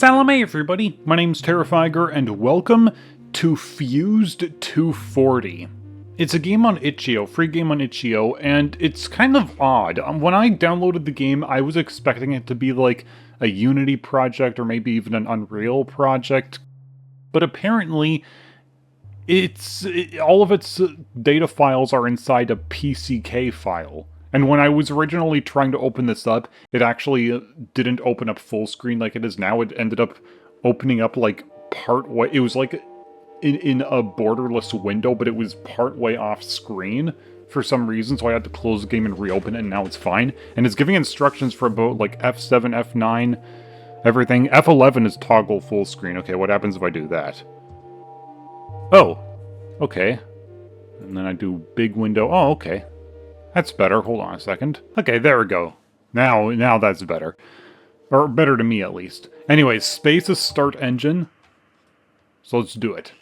Salome everybody, my name's Terrifiger and welcome to Fused 240. It's a game on itch.io, free game on itch.io, and it's kind of odd. When I downloaded the game, I was expecting it to be like a Unity project or maybe even an Unreal project, but apparently all of its data files are inside a PCK file. And when I was originally trying to open this up, it actually didn't open up full screen like it is now. It ended up opening up like part way. It was like in a borderless window, but it was part way off screen for some reason. So I had to close the game and reopen it, and now it's fine. And it's giving instructions for about like F7, F9, everything. F11 is toggle full screen. Okay, what happens if I do that? Oh, okay. And then I do big window. Oh, okay. That's better. Hold on a second. Okay, there we go. Now that's better. Or better to me, at least. Anyways, space is start engine. So let's do it.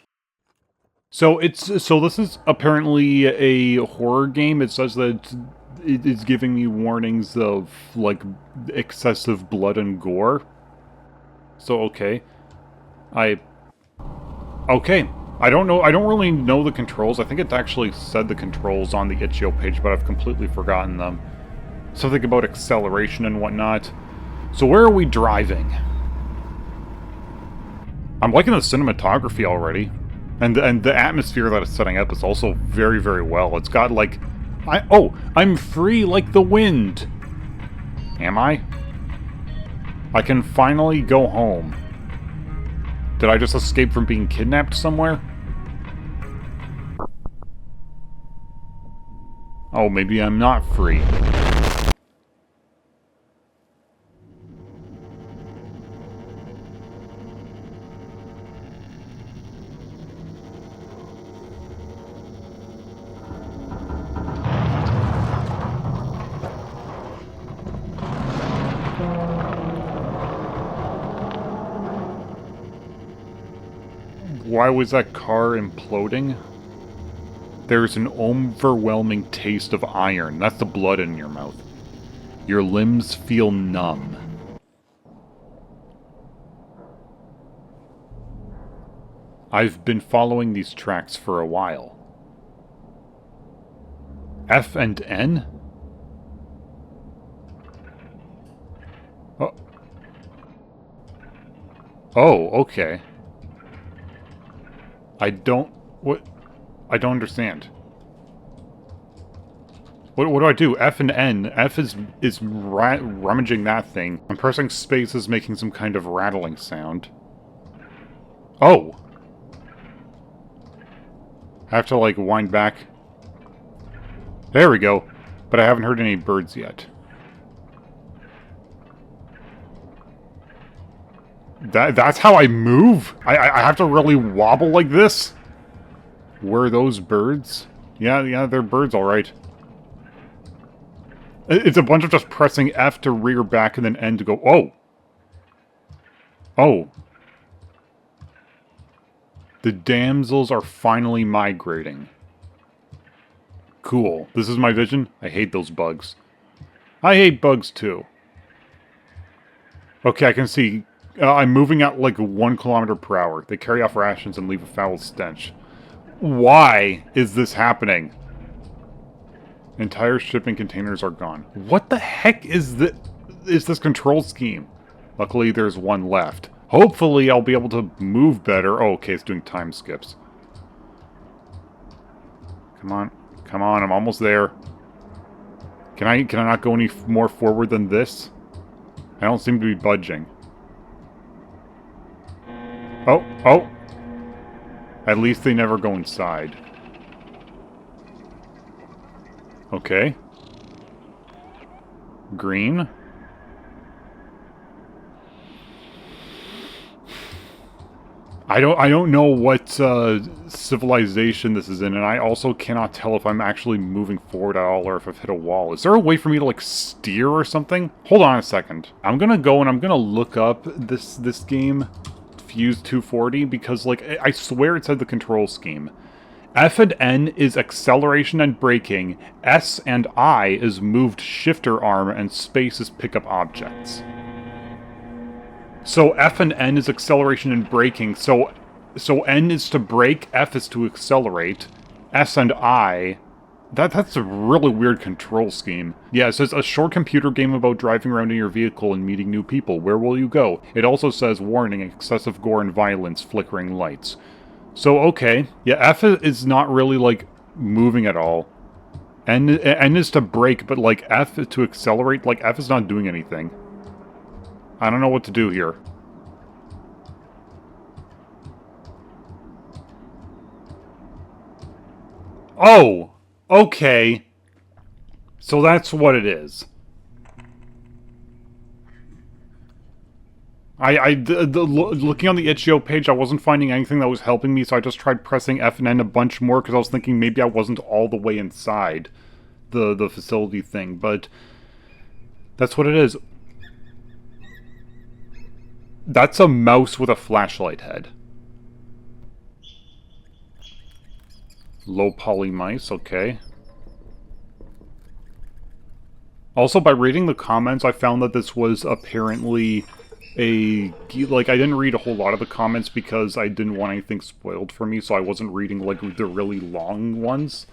So this is apparently a horror game. It says that it's giving me warnings of, like, excessive blood and gore. So, okay. Okay. I don't really know the controls. I think it actually said the controls on the itch.io page, but I've completely forgotten them. Something about acceleration and whatnot. So where are we driving? I'm liking the cinematography already. And the atmosphere that it's setting up is also very, very well. It's got like... I'm free like the wind! Am I? I can finally go home. Did I just escape from being kidnapped somewhere? Oh, maybe I'm not free. Why was that car imploding? There's an overwhelming taste of iron. That's the blood in your mouth. Your limbs feel numb. I've been following these tracks for a while. F and N? Oh, okay. I don't understand. What do I do? F and N. F is rummaging that thing. I'm pressing space is making some kind of rattling sound. Oh! I have to, like, wind back. There we go. But I haven't heard any birds yet. That's how I move? I have to really wobble like this? Were those birds? Yeah, they're birds, alright. It's a bunch of just pressing F to rear back and then N to go... Oh! Oh. The damsels are finally migrating. Cool. This is my vision? I hate those bugs. I hate bugs, too. Okay, I can see... I'm moving at like 1 kilometer per hour. They carry off rations and leave a foul stench. Why is this happening? Entire shipping containers are gone. What the heck is this control scheme? Luckily, there's one left. Hopefully, I'll be able to move better. Oh, okay, it's doing time skips. Come on. Come on, I'm almost there. Can I not go any more forward than this? I don't seem to be budging. Oh! At least they never go inside. Okay. Green. I don't know what civilization this is in, and I also cannot tell if I'm actually moving forward at all or if I've hit a wall. Is there a way for me to, like, steer or something? Hold on a second. I'm gonna go and I'm gonna look up this game. Fused 240, because, like, I swear it said the control scheme. F and N is acceleration and braking, S and I is moved shifter arm, and space is pick up objects. So F and N is acceleration and braking. So N is to brake, F is to accelerate, S and I... That's a really weird control scheme. Yeah, it says, a short computer game about driving around in your vehicle and meeting new people. Where will you go? It also says, warning, excessive gore and violence, flickering lights. So, okay. Yeah, F is not really, like, moving at all. N is to brake, but, like, F is to accelerate. Like, F is not doing anything. I don't know what to do here. Oh! Okay. So that's what it is. Looking on the itch.io page, I wasn't finding anything that was helping me, so I just tried pressing F and N a bunch more, because I was thinking maybe I wasn't all the way inside the facility thing, but that's what it is. That's a mouse with a flashlight head. Low poly mice, okay. Also, by reading the comments, I found that this was apparently like, I didn't read a whole lot of the comments because I didn't want anything spoiled for me, so I wasn't reading, like, the really long ones.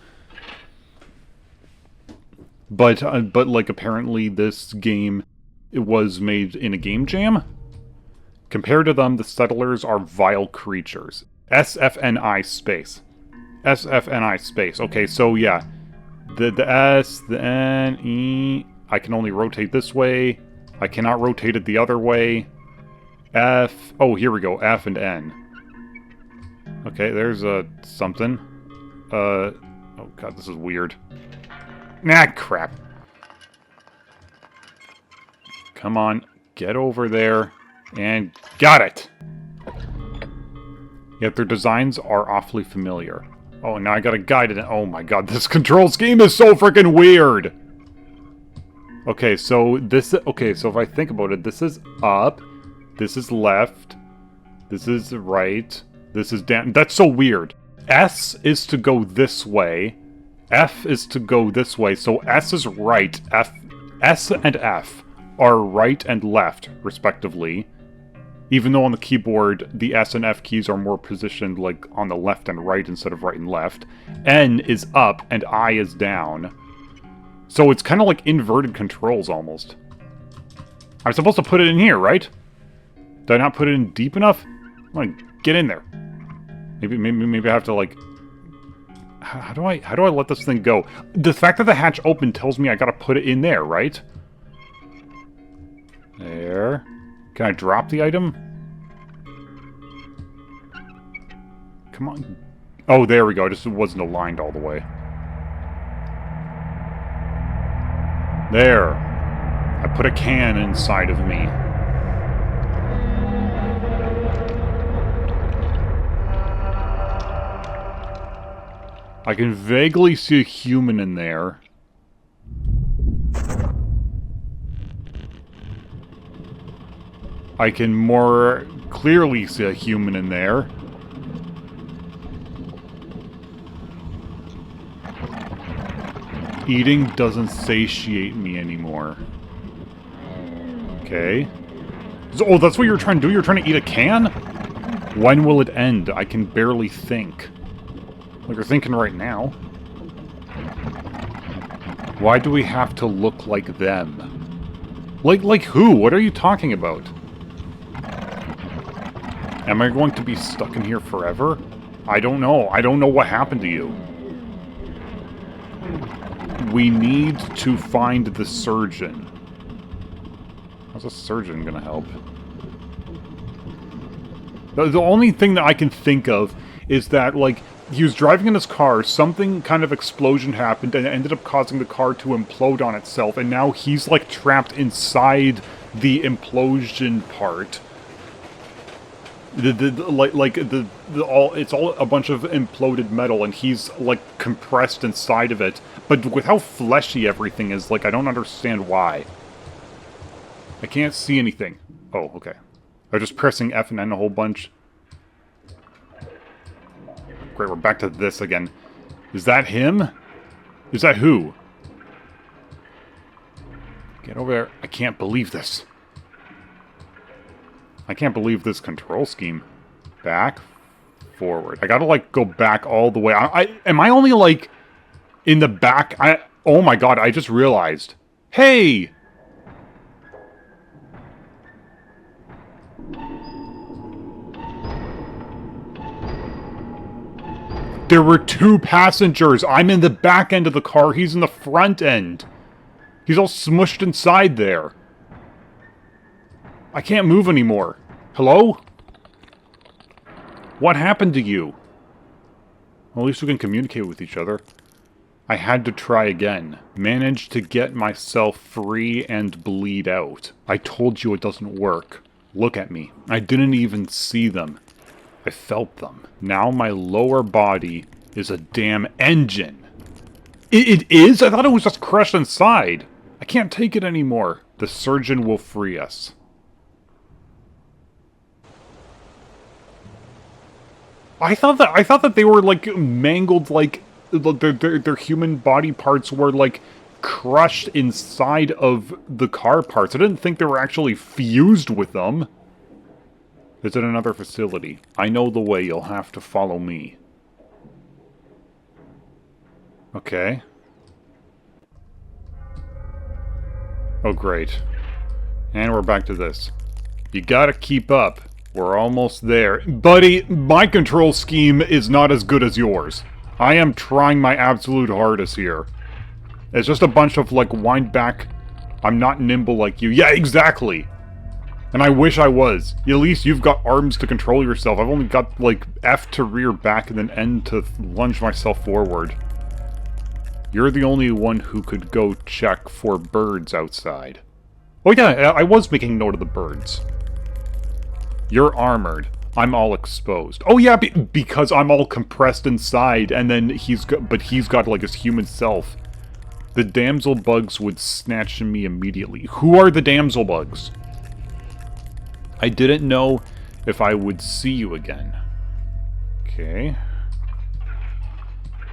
But like, apparently this game, it was made in a game jam. Compared to them, the settlers are vile creatures. SFNI space. SFNI space. Okay, so yeah. The S, the N, E... I can only rotate this way. I cannot rotate it the other way. F... Oh, here we go. F and N. Okay, there's something. Oh god, this is weird. Nah, crap. Come on. Get over there. And got it! Yet their designs are awfully familiar. Oh, and now I gotta guide it. Oh my god, this control scheme is so freaking weird! Okay, so this... Okay, so if I think about it, this is up, this is left, this is right, this is down. That's so weird. S is to go this way, F is to go this way, so S is right, S and F are right and left, respectively. Even though on the keyboard, the S and F keys are more positioned, like, on the left and right instead of right and left. N is up, and I is down. So it's kind of like inverted controls, almost. I'm supposed to put it in here, right? Did I not put it in deep enough? I'm gonna get in there. Maybe I have to, like... How do I let this thing go? The fact that the hatch opened tells me I gotta put it in there, right? There. Can I drop the item? Come on. Oh, there we go. I just wasn't aligned all the way. There. I put a can inside of me. I can vaguely see a human in there. I can more clearly see a human in there. Eating doesn't satiate me anymore. Okay. Oh, that's what you're trying to do? You're trying to eat a can? When will it end? I can barely think. Like you're thinking right now. Why do we have to look like them? Like who? What are you talking about? Am I going to be stuck in here forever? I don't know. I don't know what happened to you. We need to find the surgeon. How's a surgeon gonna help? The only thing that I can think of is that, like, he was driving in his car, something kind of explosion happened, and it ended up causing the car to implode on itself, and now he's, like, trapped inside the implosion part. It's all a bunch of imploded metal, and he's, like, compressed inside of it. But with how fleshy everything is, like, I don't understand why. I can't see anything. Oh, okay. I'm just pressing F and N a whole bunch. Great, we're back to this again. Is that him? Is that who? Get over there. I can't believe this. I can't believe this control scheme. Back, forward. I gotta, like, go back all the way. Am I only, like, in the back? Oh my god, I just realized. Hey! There were 2 passengers. I'm in the back end of the car. He's in the front end. He's all smushed inside there. I can't move anymore. Hello? What happened to you? Well, at least we can communicate with each other. I had to try again. Managed to get myself free and bleed out. I told you it doesn't work. Look at me. I didn't even see them. I felt them. Now my lower body is a damn engine. It is? I thought it was just crushed inside. I can't take it anymore. The surgeon will free us. I thought that they were, like, mangled, like, their human body parts were, like, crushed inside of the car parts. I didn't think they were actually fused with them. Is it another facility? I know the way, you'll have to follow me. Okay. Oh, great. And we're back to this. You gotta keep up. We're almost there. Buddy, my control scheme is not as good as yours. I am trying my absolute hardest here. It's just a bunch of, like, wind back. I'm not nimble like you. Yeah, exactly! And I wish I was. At least you've got arms to control yourself. I've only got, like, F to rear back and then N to lunge myself forward. You're the only one who could go check for birds outside. Oh yeah, I was making note of the birds. You're armored. I'm all exposed. Oh yeah, because I'm all compressed inside, and then he's got like his human self. The damsel bugs would snatch me immediately. Who are the damsel bugs? I didn't know if I would see you again. Okay.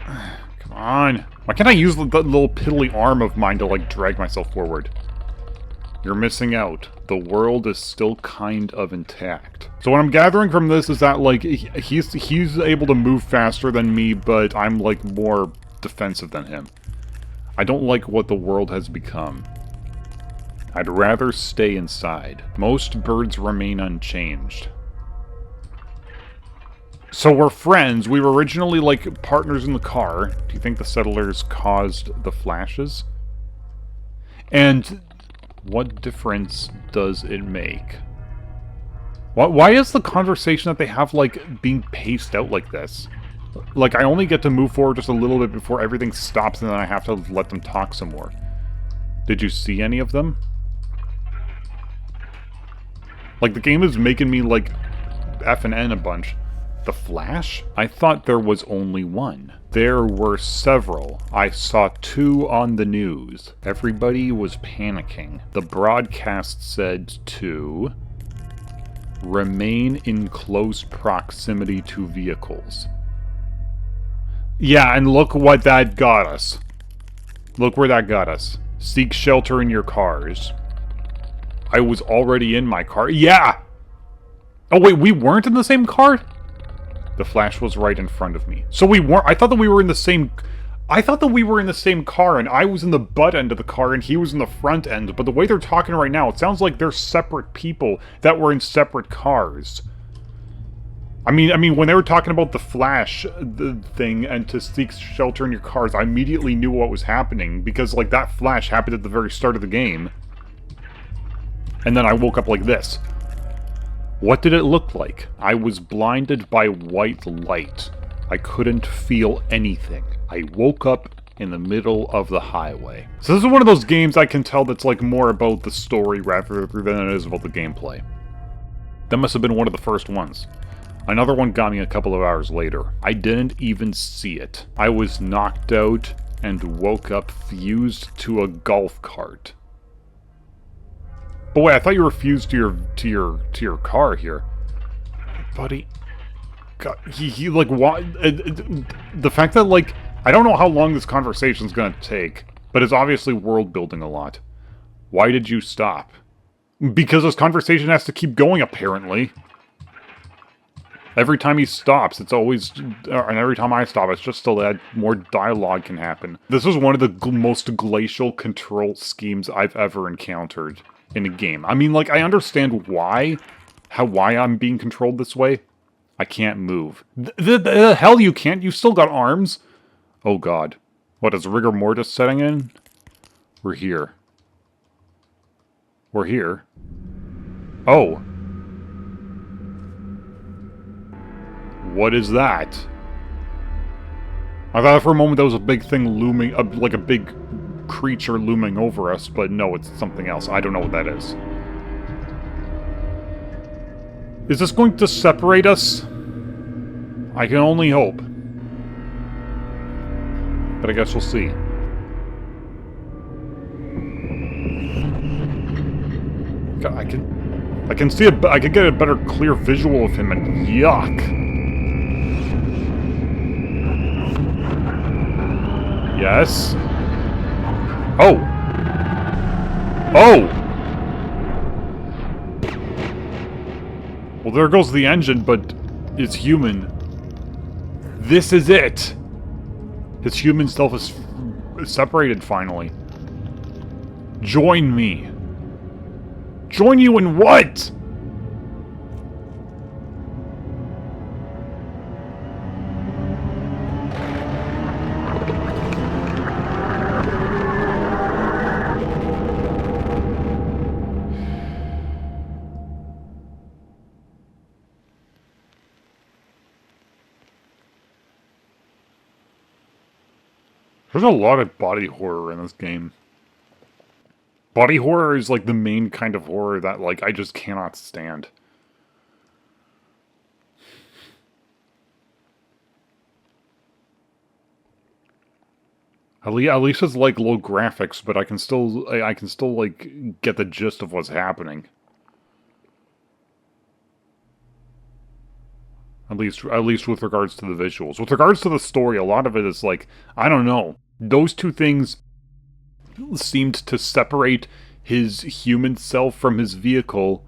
Come on. Why can't I use the little piddly arm of mine to, like, drag myself forward? You're missing out. The world is still kind of intact. So what I'm gathering from this is that, like, he's able to move faster than me, but I'm, like, more defensive than him. I don't like what the world has become. I'd rather stay inside. Most birds remain unchanged. So we're friends. We were originally, like, partners in the car. Do you think the settlers caused the flashes? And what difference does it make? Why is the conversation that they have, like, being paced out like this? Like, I only get to move forward just a little bit before everything stops, and then I have to let them talk some more. Did you see any of them? Like, the game is making me, like, F and N a bunch. The Flash? I thought there was only one. There were several. I saw 2 on the news. Everybody was panicking. The broadcast said to remain in close proximity to vehicles. Yeah, and look what that got us. Look where that got us. Seek shelter in your cars. I was already in my car. Yeah! Oh wait, we weren't in the same car? The Flash was right in front of me. So we weren't. I thought that we were in the same car, and I was in the butt end of the car and he was in the front end. But the way they're talking right now, it sounds like they're separate people that were in separate cars. I mean, when they were talking about the Flash thing and to seek shelter in your cars, I immediately knew what was happening because, like, that Flash happened at the very start of the game. And then I woke up like this. What did it look like? I was blinded by white light. I couldn't feel anything. I woke up in the middle of the highway. So this is one of those games I can tell that's, like, more about the story rather than it is about the gameplay. That must have been one of the first ones. Another one got me a couple of hours later. I didn't even see it. I was knocked out and woke up fused to a golf cart. But wait, I thought you were fused to your car here, buddy. God, he like what? The fact that, like, I don't know how long this conversation's gonna take, but it's obviously world building a lot. Why did you stop? Because this conversation has to keep going, apparently. Every time he stops, it's always... and every time I stop, it's just so that more dialogue can happen. This is one of the most glacial control schemes I've ever encountered in a game. I mean, like, I understand why I'm being controlled this way. I can't move. The hell you can't? You still got arms? Oh god. What, is rigor mortis setting in? We're here. We're here. Oh. What is that? I thought for a moment there was a big thing looming, like a big creature looming over us, but no, it's something else. I don't know what that is. Is this going to separate us? I can only hope. But I guess we'll see. I can see I could get a better clear visual of him, and yuck. Yes. Oh. Oh! Well, there goes the engine, but it's human. This is it! His human self is separated, finally. Join me. Join you in what? There's a lot of body horror in this game. Body horror is like the main kind of horror that, like, I just cannot stand. At least it's like low graphics, but I can still like get the gist of what's happening. At least with regards to the visuals. With regards to the story, a lot of it is like, I don't know. Those two things seemed to separate his human self from his vehicle.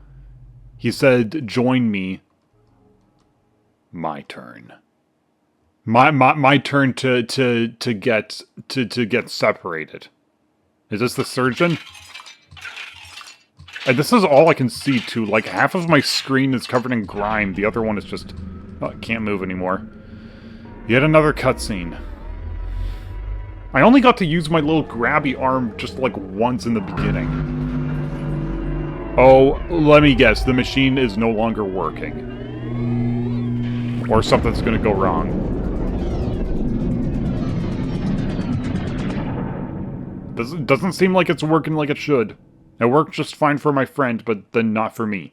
He said, "Join me." My turn. My turn to get separated. Is this the surgeon? And this is all I can see too. Like, half of my screen is covered in grime, the other one is just... oh, I can't move anymore. Yet another cutscene. I only got to use my little grabby arm just like once in the beginning. Oh, let me guess, the machine is no longer working. Or something's gonna go wrong. Doesn't seem like it's working like it should. It worked just fine for my friend, but then not for me.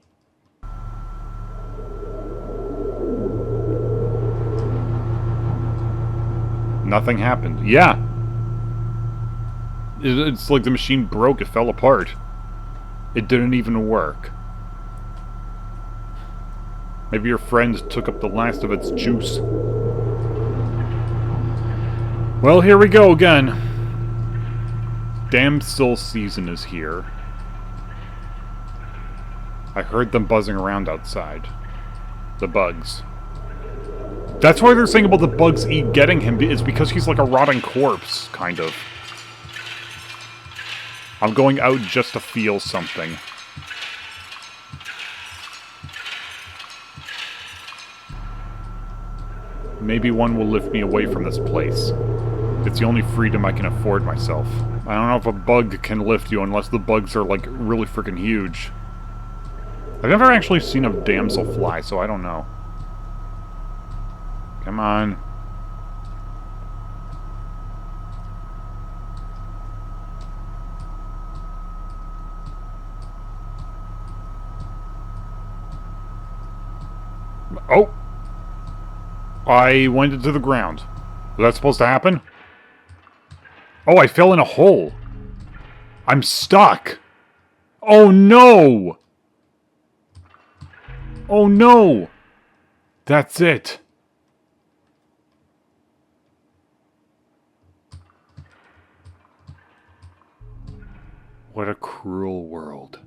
Nothing happened. Yeah! It's like the machine broke, it fell apart. It didn't even work. Maybe your friend took up the last of its juice. Well, here we go again. Damn soul season is here. I heard them buzzing around outside. The bugs. That's why they're saying about the bugs getting him, is because he's like a rotting corpse, kind of. I'm going out just to feel something. Maybe one will lift me away from this place. It's the only freedom I can afford myself. I don't know if a bug can lift you unless the bugs are, like, really freaking huge. I've never actually seen a damsel fly, so I don't know. Come on. Oh! I went into the ground. Was that supposed to happen? Oh, I fell in a hole. I'm stuck. Oh no! Oh no! That's it. What a cruel world.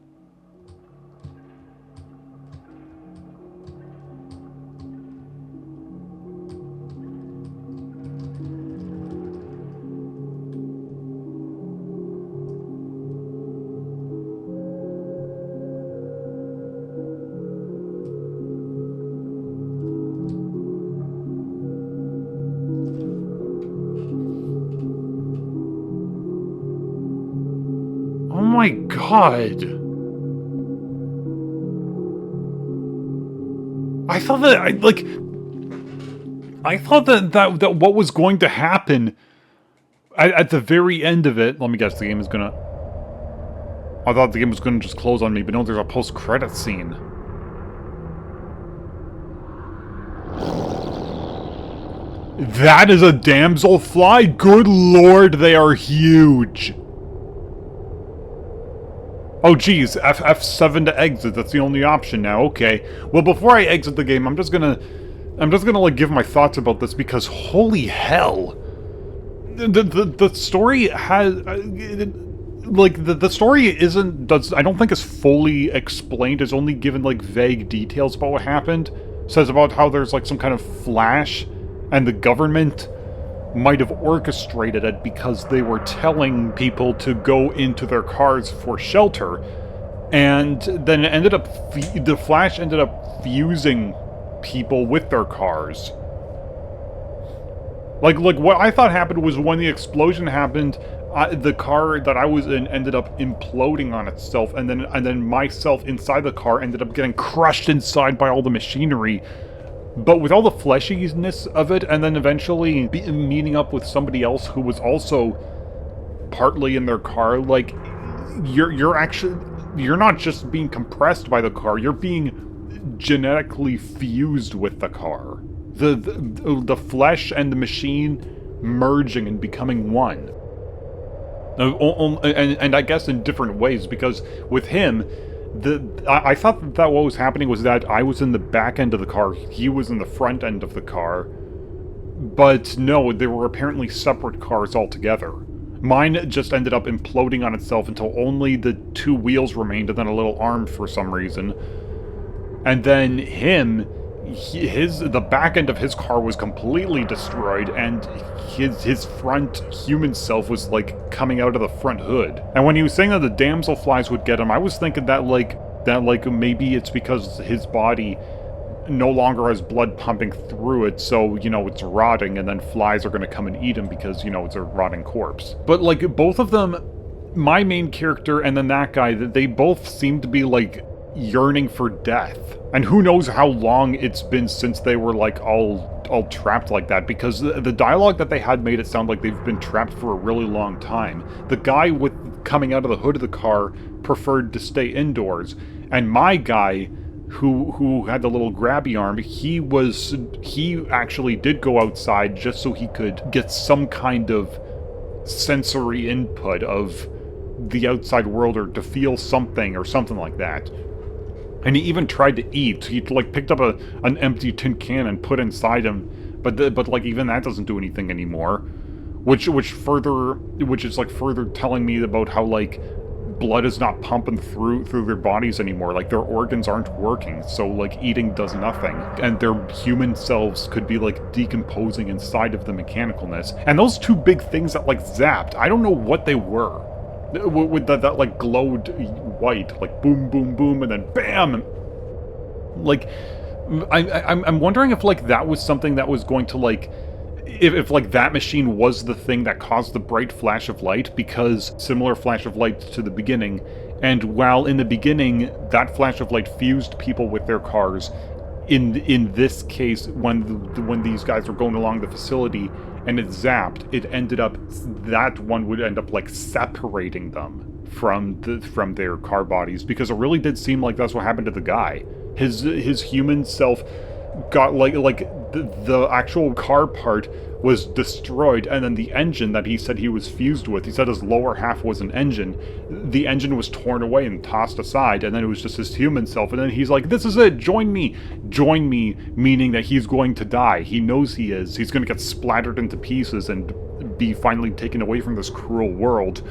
God. I thought that what was going to happen at the very end of it. Let me guess, the game is gonna. I thought the game was gonna just close on me, but no, there's a post-credit scene. That is a damselfly? Good lord, they are huge. Oh geez, F7 to exit, that's the only option now, okay. Well, before I exit the game, I'm just gonna like give my thoughts about this, because holy hell. The story has, like, the story I don't think is fully explained, it's only given, like, vague details about what happened. It says about how there's, like, some kind of flash, and the government might have orchestrated it because they were telling people to go into their cars for shelter, and then it ended up the flash ended up fusing people with their cars. Like what I thought happened was when the explosion happened, the car that I was in ended up imploding on itself, and then myself inside the car ended up getting crushed inside by all the machinery. But with all the fleshiness of it, and then eventually meeting up with somebody else who was also partly in their car, like, you're not just being compressed by the car, you're being genetically fused with the car. The flesh and the machine merging and becoming one. And I guess in different ways, because with him, I thought that what was happening was that I was in the back end of the car, he was in the front end of the car, but no, they were apparently separate cars altogether. Mine just ended up imploding on itself until only the two wheels remained and then a little arm for some reason. And then him, the back end of his car was completely destroyed, and his front human self was, like, coming out of the front hood. And when he was saying that the damselflies would get him, I was thinking that maybe it's because his body no longer has blood pumping through it, so, you know, it's rotting, and then flies are gonna come and eat him because, you know, it's a rotting corpse. But, like, both of them, my main character and then that guy, they both seem to be, like, yearning for death. And who knows how long it's been since they were, like, all trapped like that, because the dialogue that they had made it sound like they've been trapped for a really long time. The guy coming out of the hood of the car preferred to stay indoors, and my guy, who had the little grabby arm, he actually did go outside just so he could get some kind of sensory input of the outside world, or to feel something, or something like that. And he even tried to eat. He, like, picked up an empty tin can and put inside him, but like, even that doesn't do anything anymore. Which is, like, further telling me about how, like, blood is not pumping through their bodies anymore. Like, their organs aren't working, so, like, eating does nothing. And their human selves could be, like, decomposing inside of the mechanicalness. And those two big things that, like, zapped, I don't know what they were. With that like, glowed white, like, boom, boom, boom, and then bam! Like, I'm wondering if, like, that was something that was going to, like, if like, that machine was the thing that caused the bright flash of light, because similar flash of light to the beginning, and while in the beginning, that flash of light fused people with their cars, in this case, when these guys were going along the facility, and it zapped, that one would end up, like, separating them from their car bodies, because it really did seem like that's what happened to the guy. His human self got, like the actual car part was destroyed, and then the engine that he said he was fused with, he said his lower half was an engine, the engine was torn away and tossed aside, and then it was just his human self, and then he's like, this is it, join me, meaning that he's going to die. He knows he's going to get splattered into pieces and be finally taken away from this cruel world,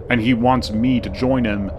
and he wants me to join him.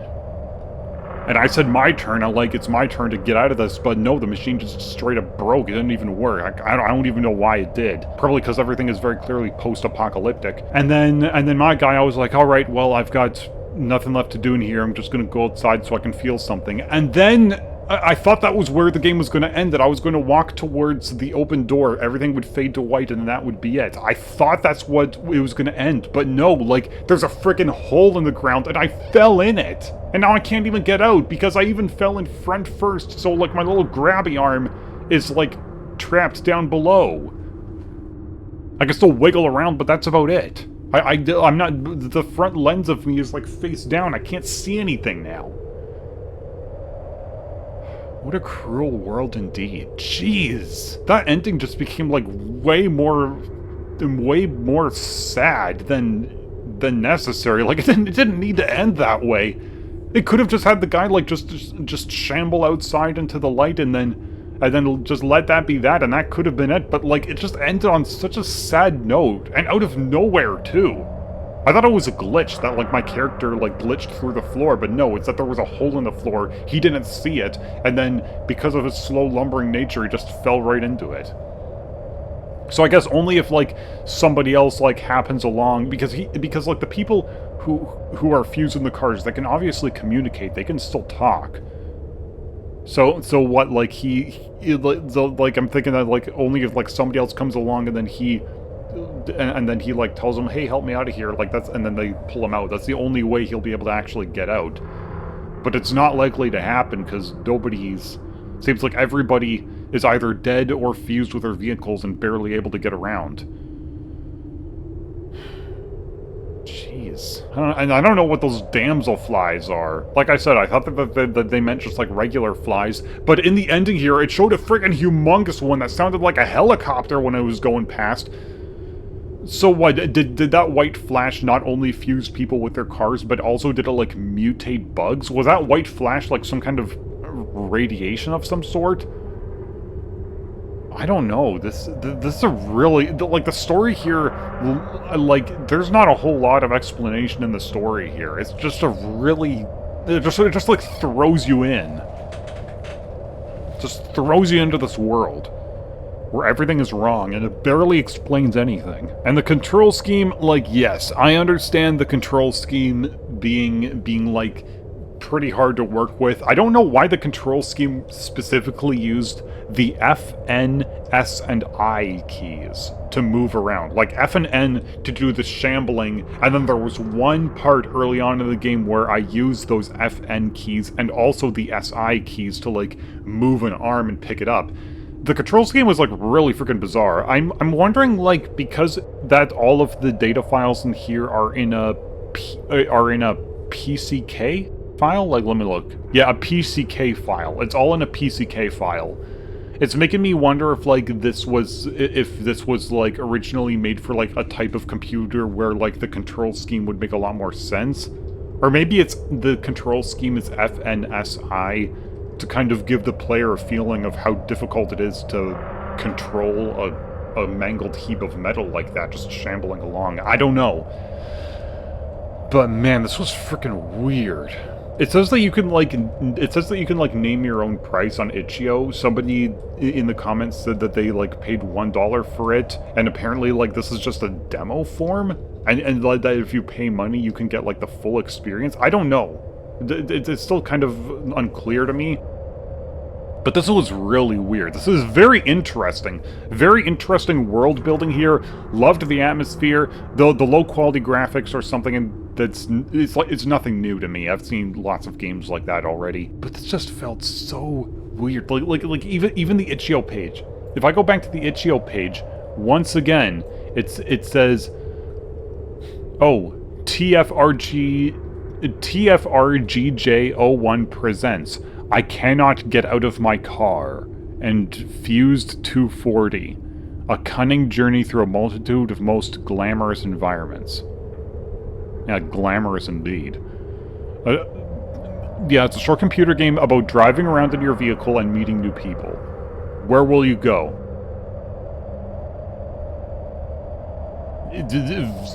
And I said my turn, it's my turn to get out of this, but no, the machine just straight up broke. It didn't even work. I don't even know why it did. Probably because everything is very clearly post-apocalyptic. And then my guy, I was like, alright, well, I've got nothing left to do in here. I'm just gonna go outside so I can feel something. And then I thought that was where the game was going to end, that I was going to walk towards the open door, everything would fade to white, and that would be it. I thought that's what it was going to end, but no, like, there's a freaking hole in the ground, and I fell in it! And now I can't even get out, because I even fell in front first, so, like, my little grabby arm is, like, trapped down below. I can still wiggle around, but that's about it. I'm not... The front lens of me is, like, face down. I can't see anything now. What a cruel world indeed. Jeez. That ending just became, like, way more sad than necessary. Like, it didn't need to end that way. It could have just had the guy, like, just shamble outside into the light and then just let that be that, and that could have been it, but, like, it just ended on such a sad note, and out of nowhere, too. I thought it was a glitch, that, like, my character, like, glitched through the floor, but no, it's that there was a hole in the floor, he didn't see it, and then, because of his slow, lumbering nature, he just fell right into it. So I guess only if, like, somebody else, like, happens along, because, like, the people who are fused in the cars, they can obviously communicate, they can still talk. So what, like, like, I'm thinking that, like, only if, like, somebody else comes along and then he, like, tells them, hey, help me out of here, like, and then they pull him out. That's the only way he'll be able to actually get out. But it's not likely to happen, because seems like everybody is either dead or fused with their vehicles and barely able to get around. Jeez. I don't know what those damsel flies are. Like I said, I thought that they meant just, like, regular flies, but in the ending here, it showed a freaking humongous one that sounded like a helicopter when it was going past. So what, did that white flash not only fuse people with their cars, but also did it, like, mutate bugs? Was that white flash, like, some kind of radiation of some sort? I don't know. This is a really... Like, the story here, like, there's not a whole lot of explanation in the story here. It's just a really... It just like, throws you in. Just throws you into this world where everything is wrong, and it barely explains anything. And the control scheme, like, yes, I understand the control scheme being like, pretty hard to work with. I don't know why the control scheme specifically used the F, N, S, and I keys to move around. Like, F and N to do the shambling, and then there was one part early on in the game where I used those F, N keys and also the SI keys to, like, move an arm and pick it up. The control scheme was, like, really freaking bizarre. I'm wondering, like, because that all of the data files in here are in a PCK file? Like, let me look. Yeah, a PCK file. It's all in a PCK file. It's making me wonder if, like, this was, like, originally made for, like, a type of computer where, like, the control scheme would make a lot more sense. Or maybe it's, the control scheme is FNSI to kind of give the player a feeling of how difficult it is to control a mangled heap of metal like that just shambling along. I don't know. But man, this was freaking weird. It says that you can, like, name your own price on itch.io. Somebody in the comments said that they, like, paid $1 for it, and apparently, like, this is just a demo form, and like, that if you pay money, you can get, like, the full experience. I don't know. It's still kind of unclear to me. But this was really weird. This is very interesting. Very interesting world building here. Loved the atmosphere. The low quality graphics are something it's nothing new to me. I've seen lots of games like that already. But this just felt so weird. Like even the itch.io page. If I go back to the itch.io page, once again, it says, oh, TFRGJ01 presents I Cannot Get Out of My Car and Fused 240, a cunning journey through a multitude of most glamorous environments. Yeah, glamorous indeed. Yeah, it's a short computer game about driving around in your vehicle and meeting new people. Where will you go?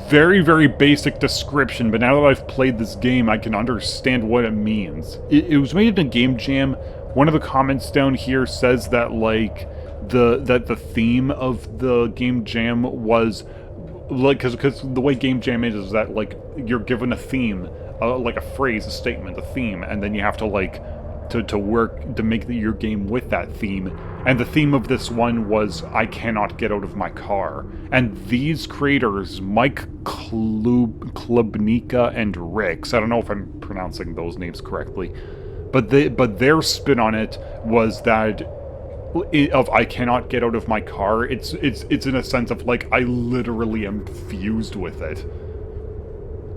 Very, very basic description, but now that I've played this game, I can understand what it means. It was made in a game jam. One of the comments down here says that, like, the theme of the game jam was, like, because the way game jam is that, like, you're given a theme, like a phrase, a statement, a theme, and then you have to, like, to work to make your game with that theme. And the theme of this one was I cannot get out of my car. And these creators, Mike Klubnika and Rix, I don't know if I'm pronouncing those names correctly, but their spin on it was that of I cannot get out of my car. It's in a sense of like I literally am fused with it.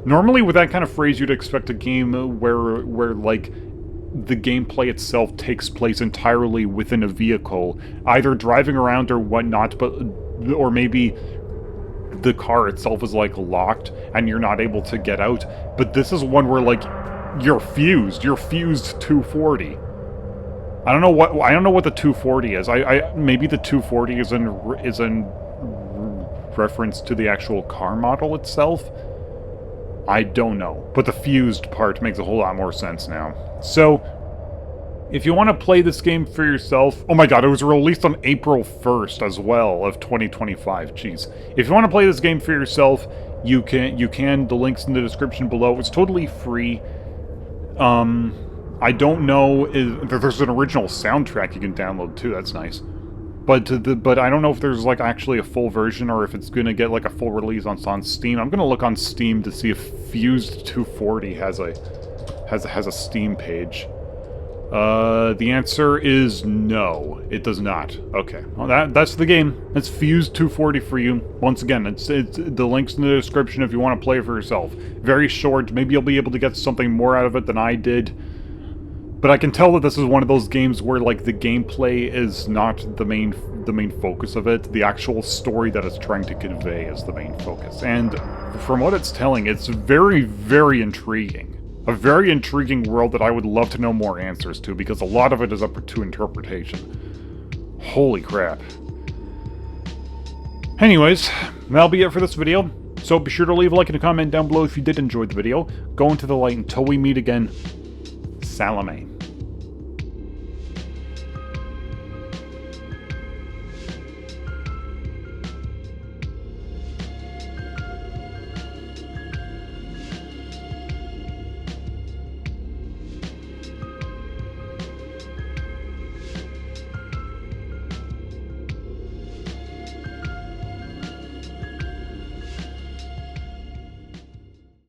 Normally with that kind of phrase you'd expect a game where like the gameplay itself takes place entirely within a vehicle, either driving around or whatnot, or maybe the car itself is like locked and you're not able to get out. But this is one where like you're fused 240. I don't know what the 240 is. Maybe the 240 is in reference to the actual car model itself. I don't know, but the fused part makes a whole lot more sense now. So, if you want to play this game for yourself... Oh my god, it was released on April 1st as well, of 2025, jeez. If you want to play this game for yourself, you can, the link's in the description below. It's totally free. I don't know if there's an original soundtrack you can download too, that's nice. But I don't know if there's like actually a full version or if it's gonna get like a full release on Steam. I'm gonna look on Steam to see if Fused 240 has a Steam page. The answer is no, it does not. Okay, well that's the game. It's Fused 240 for you. Once again, it's the link's in the description if you want to play it for yourself. Very short. Maybe you'll be able to get something more out of it than I did. But I can tell that this is one of those games where, like, the gameplay is not the main focus of it. The actual story that it's trying to convey is the main focus. And from what it's telling, it's very, very intriguing. A very intriguing world that I would love to know more answers to, because a lot of it is up to interpretation. Holy crap. Anyways, that'll be it for this video. So be sure to leave a like and a comment down below if you did enjoy the video. Go into the light until we meet again. Salome.